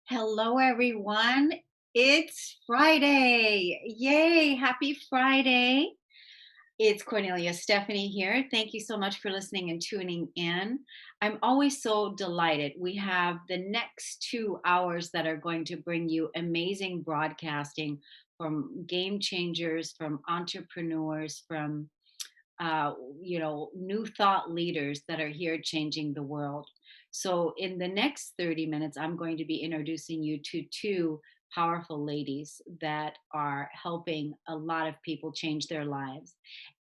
Hello, everyone. It's Friday. Yay. Happy Friday. It's Kornelia Stephanie here. Thank you so much for listening and tuning in. I'm always so delighted. We have the next 2 hours that are going to bring you amazing broadcasting from game changers, from entrepreneurs, from uh, new thought leaders that are here changing the world. So, in the next 30 minutes, I'm going to be introducing you to two powerful ladies that are helping a lot of people change their lives.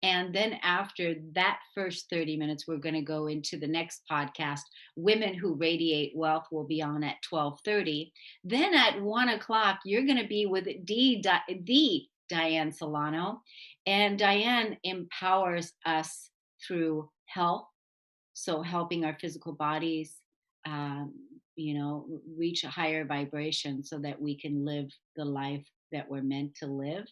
And then, after that first 30 minutes, we're going to go into the next podcast. Women Who Radiate Wealth will be on at 12:30. Then at 1 o'clock, you're going to be with the Diane Solano, and Diane empowers us through health, so helping our physical bodies, um, reach a higher vibration so that we can live the life that we're meant to live.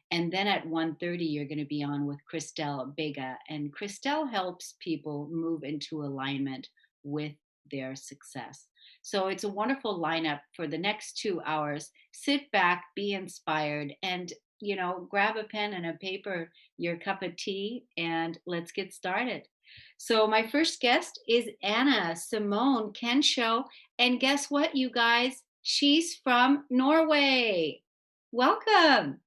And then at 1:30, you're going to be on with Christelle Bega. And Christelle helps people move into alignment with their success. So it's a wonderful lineup for the next 2 hours. Sit back, be inspired, and grab a pen and a paper, your cup of tea, and let's get started. So my first guest is Anna Simone Kensho. And guess what, you guys? She's from Norway. Welcome.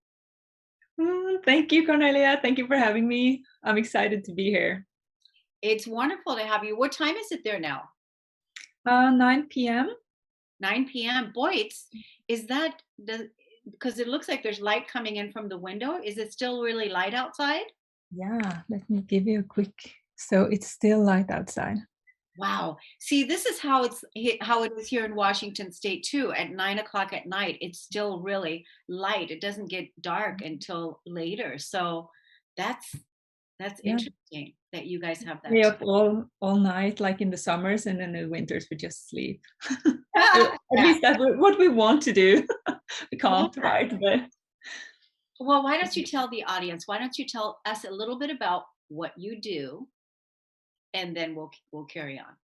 Thank you, Cornelia. Thank you for having me. I'm excited to be here. It's wonderful to have you. What time is it there now? 9 p.m. 9 p.m. Boy, is that because it looks like there's light coming in from the window. Is it still really light outside? Yeah, let me give you a quick. So it's still light outside. Wow. See, this is how it is here in Washington State too. At 9 o'clock at night, it's still really light. It doesn't get dark until later. So that's Yeah. interesting that you guys have that Stay too. up all night, like in the summers, and then in the winters we just sleep. Yeah. At least that's what we want to do. We can't, Yeah. right? But Well, why don't you tell the audience? Why don't you tell us a little bit about what you do, and then we'll carry on.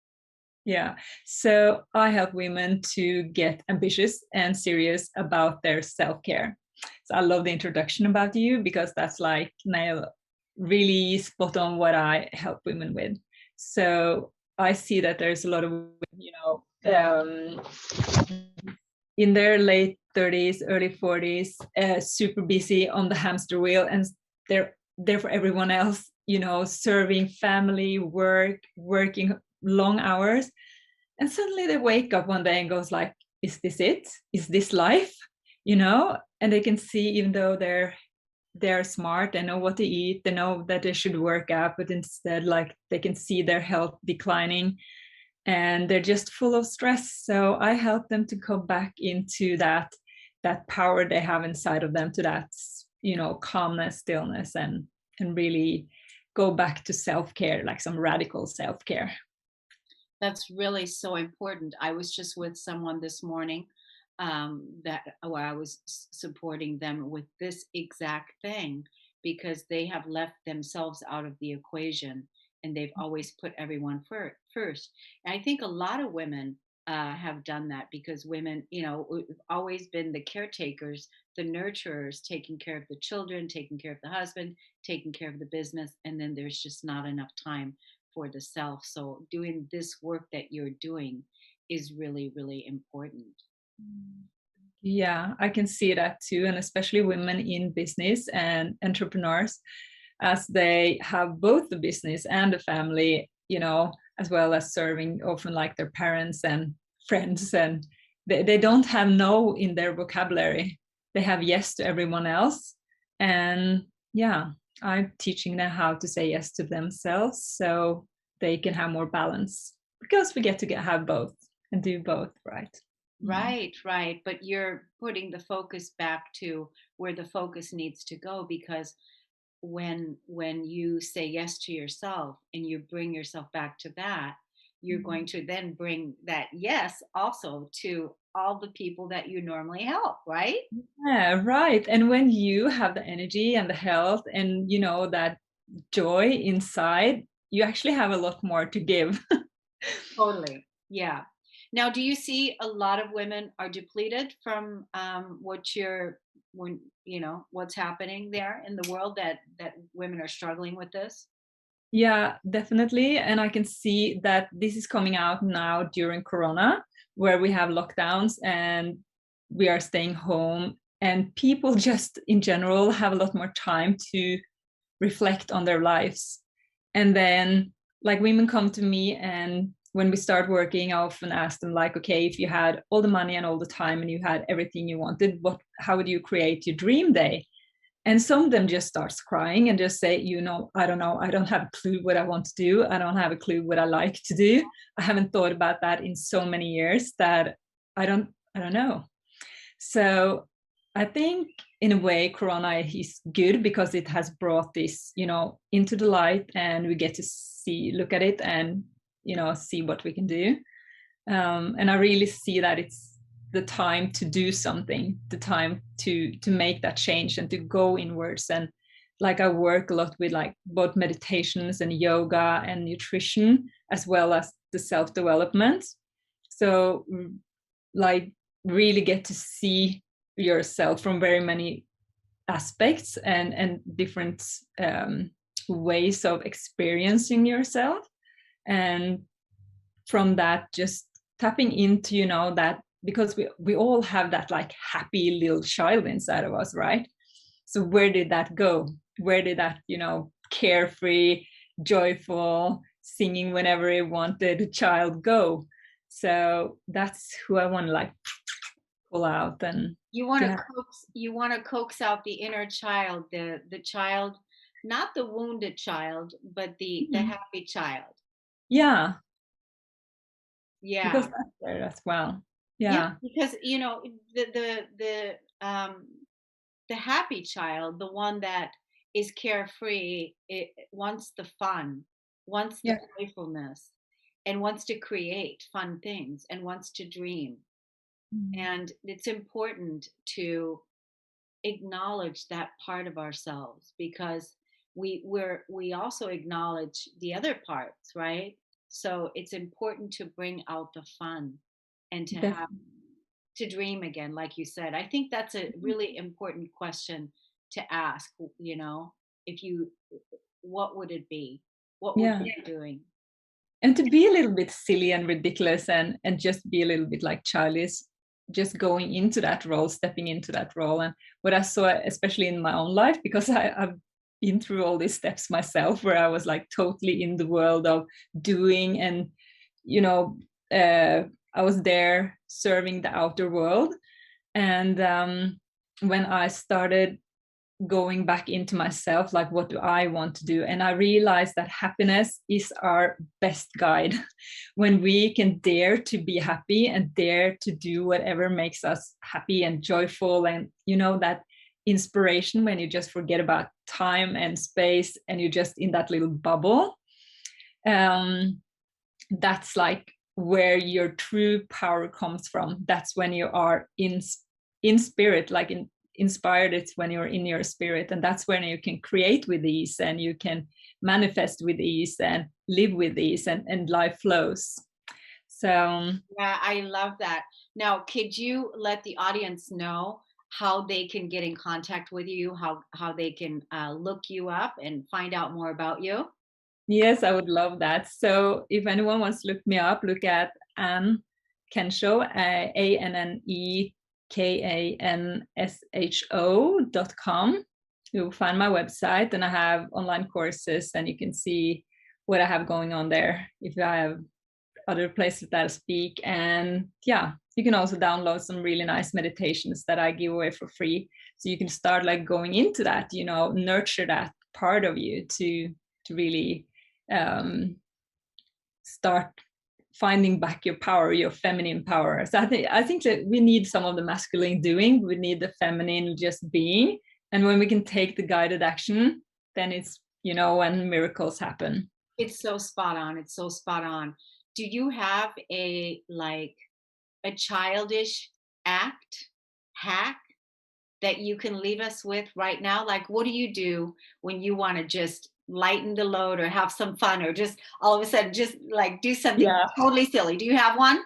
yeah, so I help women to get ambitious and serious about their self-care. So I love the introduction about you because that's like nail really spot on what I help women with. So I see that there's a lot of in their late 30s, early 40s, super busy on the hamster wheel, and they're there for everyone else, serving family, work, working long hours. And suddenly they wake up one day and goes like, is this it? Is this life? And they can see, even though they're smart, they know what to eat, they know that they should work out, but instead, like, they can see their health declining and they're just full of stress. So I help them to come back into that power they have inside of them, to that calmness, stillness, and really go back to self-care, like some radical self-care. That's really so important. I was just with someone this morning that where I was supporting them with this exact thing because they have left themselves out of the equation and they've always put everyone first. And I think a lot of women have done that because women, we've always been the caretakers, the nurturers, taking care of the children, taking care of the husband, taking care of the business, and then there's just not enough time for the self. So doing this work that you're doing is really, really important. Yeah, I can see that too, and especially women in business and entrepreneurs, as they have both the business and the family, as well as serving often like their parents and friends, and they don't have no in their vocabulary. They have yes to everyone else. And yeah, I'm teaching them how to say yes to themselves so they can have more balance, because we get to have both and do both, right? Right. But you're putting the focus back to where the focus needs to go because when you say yes to yourself and you bring yourself back to that, you're going to then bring that yes also to all the people that you normally help, right? Yeah, right. And when you have the energy and the health and that joy inside, you actually have a lot more to give. Totally. Yeah. Now, do you see a lot of women are depleted from when what's happening there in the world that women are struggling with this? Yeah, definitely. And I can see that this is coming out now during Corona, where we have lockdowns and we are staying home, and people just in general have a lot more time to reflect on their lives. And then, like, women come to me, and when we start working, I often ask them, like, okay, if you had all the money and all the time and you had everything you wanted, how would you create your dream day? And some of them just starts crying and just say, I don't know, I don't have a clue what I want to do, I don't have a clue what I like to do, I haven't thought about that in so many years that I don't know. So I think in a way Corona is good because it has brought this into the light, and we get to look at it and see what we can do. And I really see that it's the time to do something, the time to make that change and to go inwards. And like, I work a lot with like both meditations and yoga and nutrition, as well as the self-development. So like, really get to see yourself from very many aspects and different ways of experiencing yourself. And from that, just tapping into that, because we all have that like happy little child inside of us, right? So where did that go? Where did that carefree, joyful, singing whenever he wanted child go? So that's who I want to like pull out and You want to to have. coax out the inner child, the child, not the wounded child, but the Mhm. happy child. Yeah, because Yeah. that's there as well. Yeah, Yeah. because the happy child, the one that is carefree, it wants the fun, wants the Yeah. playfulness, and wants to create fun things and wants to dream. Mm. And it's important to acknowledge that part of ourselves, because we also acknowledge the other parts, right? So it's important to bring out the fun and to dream again, like you said. I think that's a really important question to ask, if you what would it be, what would Yeah. you be doing? And to be a little bit silly and ridiculous and just be a little bit like childish, just going into that role, stepping into that role. And what I saw, especially in my own life, because I've been through all these steps myself, where I was like totally in the world of doing, and you know uh, I was there serving the outer world. And when I started going back into myself, like, what do I want to do? And I realized that happiness is our best guide. When we can dare to be happy and dare to do whatever makes us happy and joyful, and that inspiration, when you just forget about time and space and you're just in that little bubble, um, that's like where your true power comes from. That's when you are in spirit, like inspired. It's when you're in your spirit, and that's when you can create with ease, and you can manifest with ease and live with ease, and life flows. So Yeah, I love that. Now, could you let the audience know how they can get in contact with you, how they can look you up and find out more about you? yes, I would love that. So if anyone wants to look me up, look at Anne Kensho, ANNEKANSHO.com. You'll find my website, and I have online courses, and you can see what I have going on there. If I have other places that I speak, and yeah, you can also download some really nice meditations that I give away for free. So you can start like going into that, nurture that part of you to really start finding back your power, your feminine power. So I think that we need some of the masculine doing, we need the feminine just being. And when we can take the guided action, then it's when miracles happen. It's so spot on. It's so spot on. Do you have a like a childish act, hack that you can leave us with right now? Like, what do you do when you want to just lighten the load or have some fun or just all of a sudden just like do something Yeah, totally silly? Do you have one?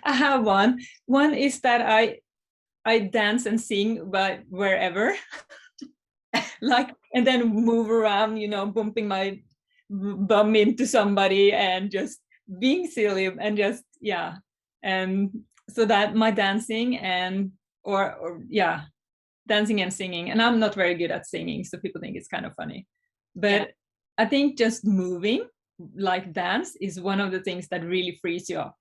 I have one. One is that I dance and sing but wherever, like, and then move around, bumping my bum into somebody and just being silly and just, yeah. And so that my dancing and or yeah, dancing and singing. And I'm not very good at singing, so people think it's kind of funny. Yeah. But I think just moving, like dance, is one of the things that really frees you up.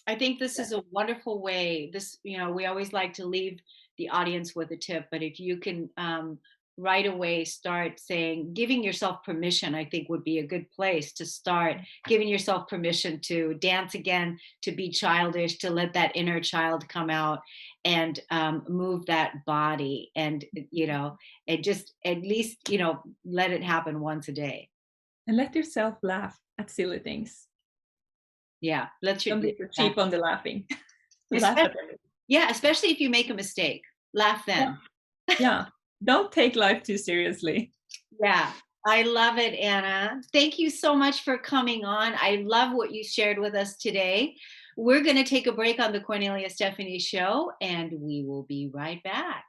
I think this is a wonderful way. This, we always like to leave the audience with a tip, but if you can right away start saying, giving yourself permission, I think would be a good place to start giving yourself permission to dance again, to be childish, to let that inner child come out and move that body. And, it just at least, let it happen once a day. And let yourself laugh at silly things. Yeah. Let's Don't be too cheap on the laughing. Laugh at everything. Yeah, especially if you make a mistake. Laugh Yeah. then. Yeah. Don't take life too seriously. Yeah, I love it, Anna. Thank you so much for coming on. I love what you shared with us today. We're going to take a break on the Cornelia Stephanie show, and we will be right back.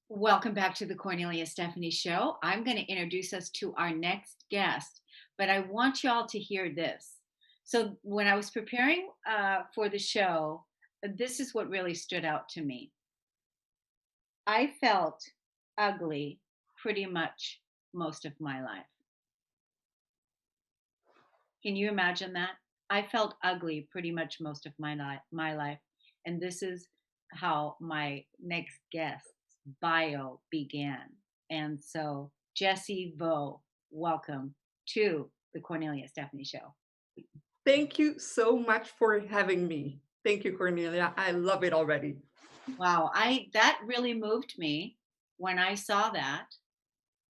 Welcome back to the Cornelia Stephanie show. I'm going to introduce us to our next guest, but I want y'all to hear this. So, when I was preparing for the show, this is what really stood out to me. I felt ugly pretty much most of my life. Can you imagine that? I felt ugly pretty much most of my life. And this is how my next guest's bio began. And so, Jessie Vo, welcome to the Cornelia Stephanie show. Thank you so much for having me. Thank you, Cornelia. I love it already. Wow, that really moved me when I saw that.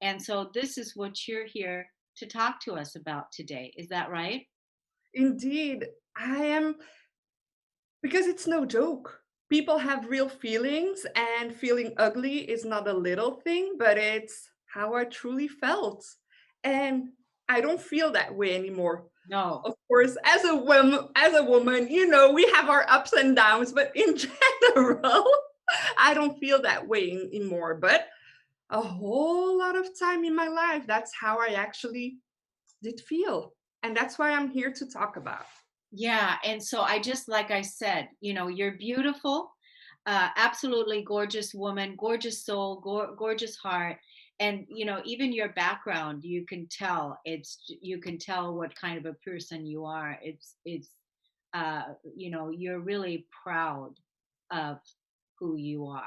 And so this is what you're here to talk to us about today. Is that right? Indeed, I am, because it's no joke. People have real feelings, and feeling ugly is not a little thing, but it's how I truly felt. And I don't feel that way anymore. No. Of course, as a woman, we have our ups and downs, but in general, I don't feel that way anymore. But a whole lot of time in my life, that's how I actually did feel. And that's why I'm here to talk about. Yeah. And so like I said, you're beautiful, absolutely gorgeous woman, gorgeous soul, gorgeous heart. And, even your background, you can tell what kind of a person you are. You're really proud of who you are.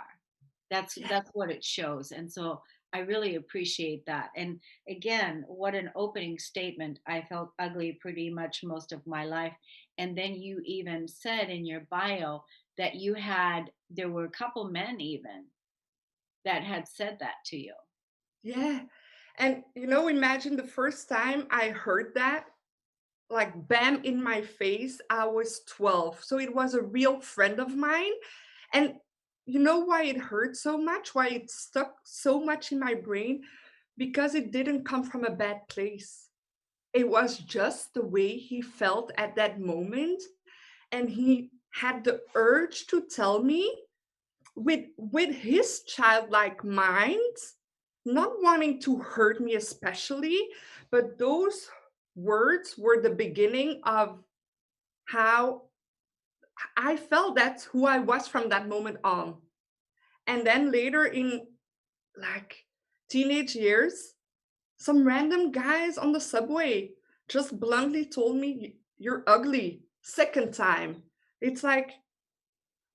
That's what it shows. And so I really appreciate that. And again, what an opening statement. I felt ugly pretty much most of my life. And then you even said in your bio that there were a couple men even that had said that to you. Yeah. And imagine the first time I heard that, like bam in my face, I was 12. So it was a real friend of mine. And you know why it hurt so much? Why it stuck so much in my brain? Because it didn't come from a bad place. It was just the way he felt at that moment. And he had the urge to tell me with his childlike mind, not wanting to hurt me especially, but those words were the beginning of how I felt. That's who I was from that moment on. And then later in like teenage years, some random guys on the subway just bluntly told me, "You're ugly." Second time. It's like,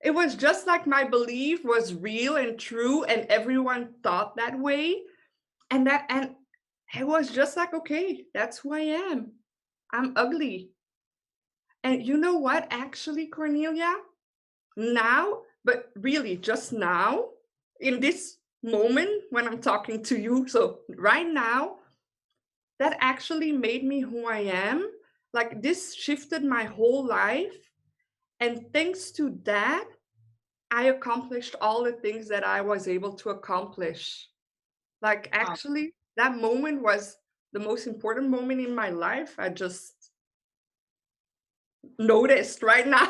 it was just like my belief was real and true, and everyone thought that way. And it was just like, okay, that's who I am. I'm ugly. And you know what, actually, Cornelia? Now, but really just now, in this moment when I'm talking to you, so right now, that actually made me who I am. Like this shifted my whole life. And thanks to that, I accomplished all the things that I was able to accomplish. Like Wow. actually, that moment was the most important moment in my life. I just noticed right now.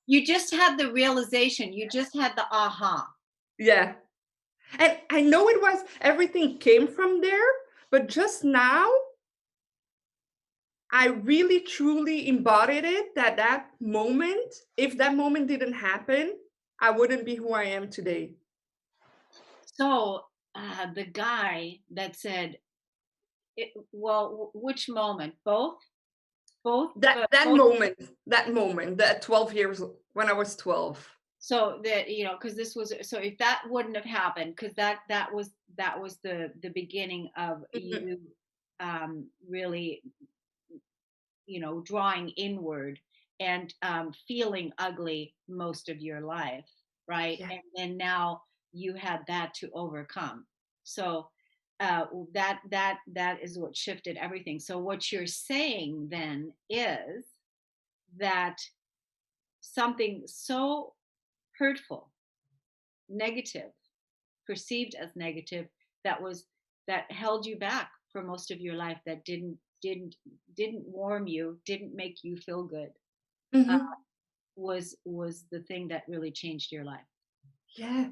You just had the realization, you just had the aha. Yeah. And I know it was everything came from there, but just now I really truly embodied it that that moment, if that moment didn't happen, I wouldn't be who I am today. So, the guy that said, well, which moment? Both? Both? That that Both? moment, that moment, that 12 years when I was 12. So that, because this was, so if that wouldn't have happened, because that was the beginning of Mhm. you really, drawing inward and feeling ugly most of your life, right? Yeah. And then now you had that to overcome. So that is what shifted everything. So what you're saying then is that something so hurtful, negative, perceived as negative, that held you back for most of your life, that didn't warm you, didn't make you feel good, uh, Mhm. was the thing that really changed your life. Yeah.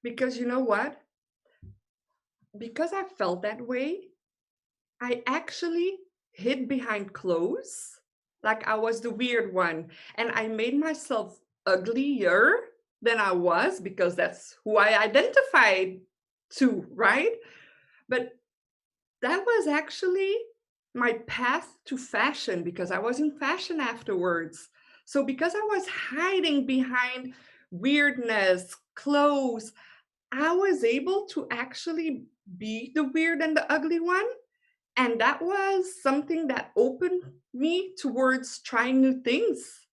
Because you know what? Because I felt that way, I actually hid behind clothes. Like I was the weird one. And I made myself uglier than I was because that's who I identified to, right? But that was actually my path to fashion because I was in fashion afterwards. So because I was hiding behind weirdness, clothes, I was able to actually be the weird and the ugly one. And that was something that opened me towards trying new things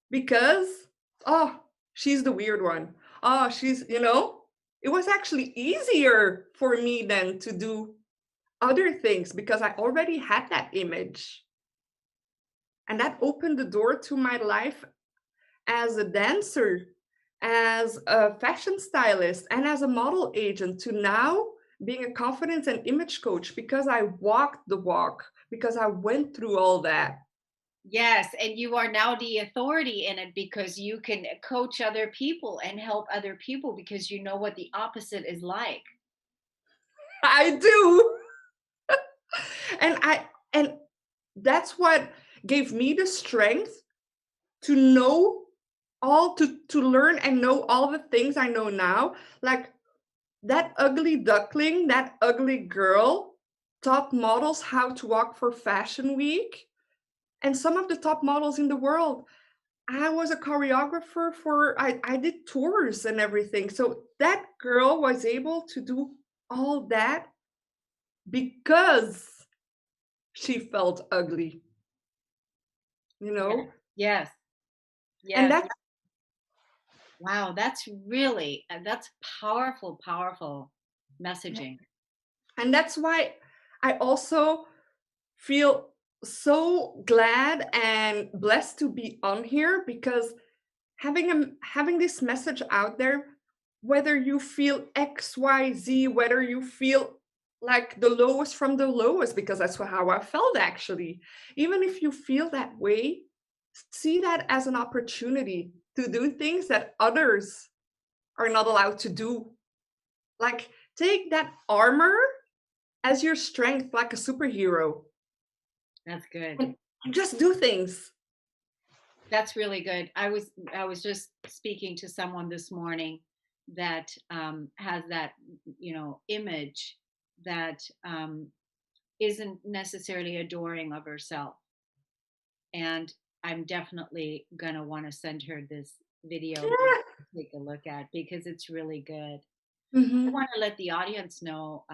because, oh, she's the weird one. Oh, it was actually easier for me then to do other things because I already had that image. And that opened the door to my life as a dancer, as a fashion stylist, and as a model agent to now being a confidence and image coach because I walked the walk, because I went through all that. Yes, and you are now the authority in it because you can coach other people and help other people because you know what the opposite is like. I do. And that's what gave me the strength to know to learn and know all the things I know now. Like that ugly duckling, that ugly girl taught models how to walk for Fashion Week. And some of the top models in the world. I was a choreographer I did tours and everything. So that girl was able to do all that because she felt ugly, you Yes, know? yes, And yes. that's Wow, that's powerful, powerful messaging. and that's why I also feel so glad and blessed to be on here because having this message out there, whether you feel XYZ, whether you feel like the lowest from the lowest, because that's how I felt actually. Even if you feel that way, see that as an opportunity to do things that others are not allowed to do. Like take that armor as your strength, like a superhero, That's good. and just do things. That's really good. I was just speaking to someone this morning that has that image that isn't necessarily adoring of herself, and I'm definitely gonna want to send her this video to take a look at because it's really good. I Mhm. want to let the audience know,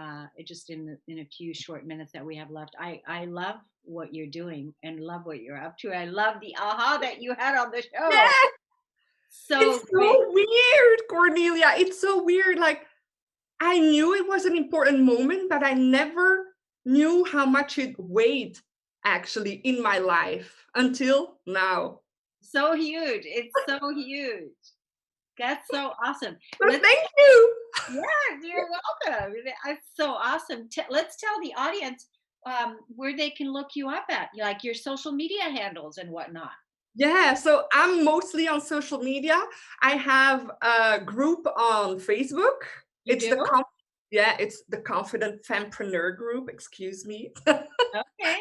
just in a few short minutes that we have left. I love what you're doing and love what you're up to. I love the aha that you had on the show. Yeah, it's So great. so weird, Cornelia. It's so weird. Like I knew it was an important moment, but I never knew how much it weighed actually in my life until now. So huge. It's so huge. That's so awesome. So thank you. Yeah, you're welcome. That's so awesome. Let's tell the audience where they can look you up at, like your social media handles and whatnot. Yeah, so I'm mostly on social media. I have a group on Facebook. You It's do? it's the Confident Fempreneur group, excuse me. Okay.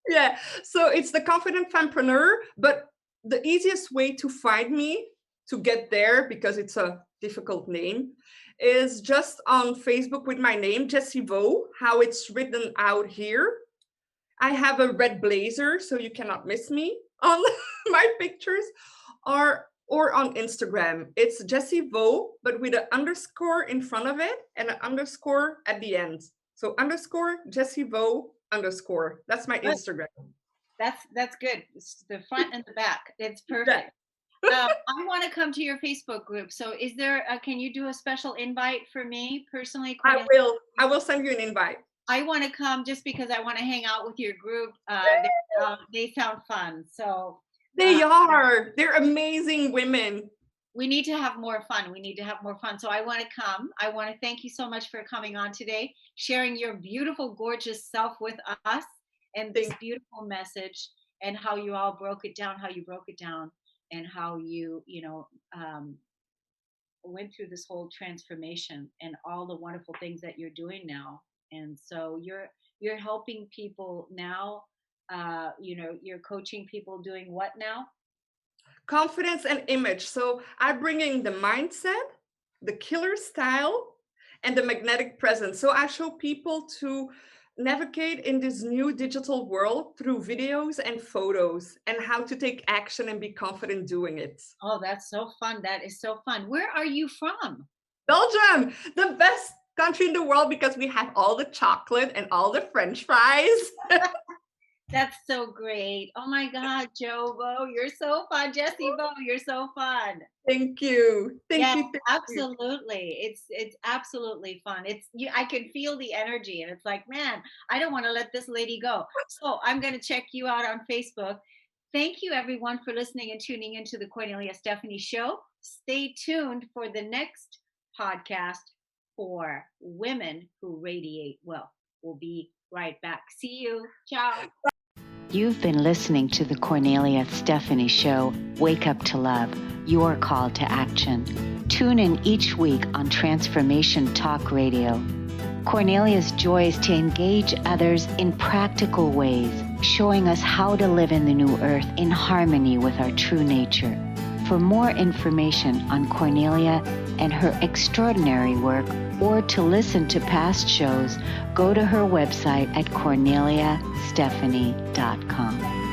Yeah, so it's the Confident Fempreneur, but the easiest way to find me to get there, because it's a difficult name, is just on Facebook with my name, Jessie Vo, how it's written out here. I have a red blazer, so you cannot miss me on my pictures, or on Instagram. It's Jessie Vo, but with an underscore in front of it and an underscore at the end. So underscore Jessie Vo underscore. That's my Instagram. That's good. It's the front and the back. It's perfect. I want to come to your Facebook group. So is there can you do a special invite for me personally? I will send you an invite. I want to come just because I want to hang out with your group. They sound fun. So they're amazing women. We need to have more fun. We need to have more fun. So I want to come. I want to thank you so much for coming on today, sharing your beautiful, gorgeous self with us and this beautiful message, and how you all broke it down, and how you went through this whole transformation and all the wonderful things that you're doing now. And so you're helping people now. You're coaching people doing what now? Confidence and image. So I'm bringing the mindset, the killer style, and the magnetic presence. So I show people to navigate in this new digital world through videos and photos, and how to take action and be confident doing it. Oh, that's so fun. That is so fun. Where are you from? Belgium, the best country in the world, because we have all the chocolate and all the French fries. That's so great. Oh my God, Jovo, you're so fun. Jessie Vo, you're so fun. Thank you. Thank you. Absolutely. It's absolutely fun. I can feel the energy, and it's like, man, I don't want to let this lady go. So I'm going to check you out on Facebook. Thank you everyone for listening and tuning into the Kornelia Stephanie Show. Stay tuned for the next podcast for women who radiate wealth. We'll be right back. See you. Ciao. You've been listening to the Kornelia Stephanie Show, Wake Up to Love, your call to action. Tune in each week on Transformation Talk Radio. Kornelia's joy is to engage others in practical ways, showing us how to live in the new earth in harmony with our true nature. For more information on Kornelia and her extraordinary work, or to listen to past shows, go to her website at korneliastephanie.com.